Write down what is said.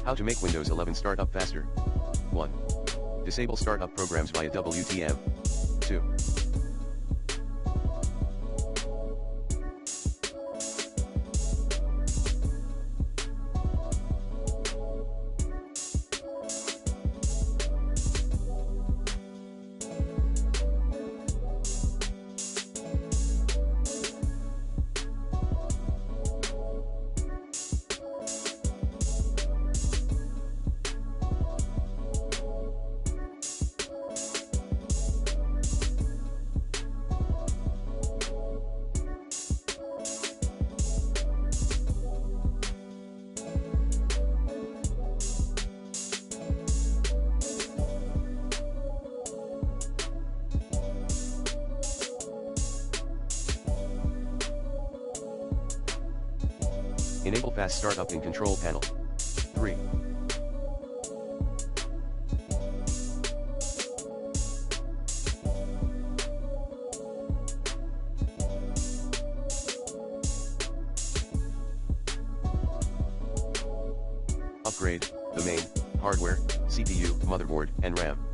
How to make Windows 11 startup faster. 1. Disable startup programs via WTM. 2. Enable fast startup in control panel. 3. Upgrade the main hardware, CPU, motherboard, and RAM.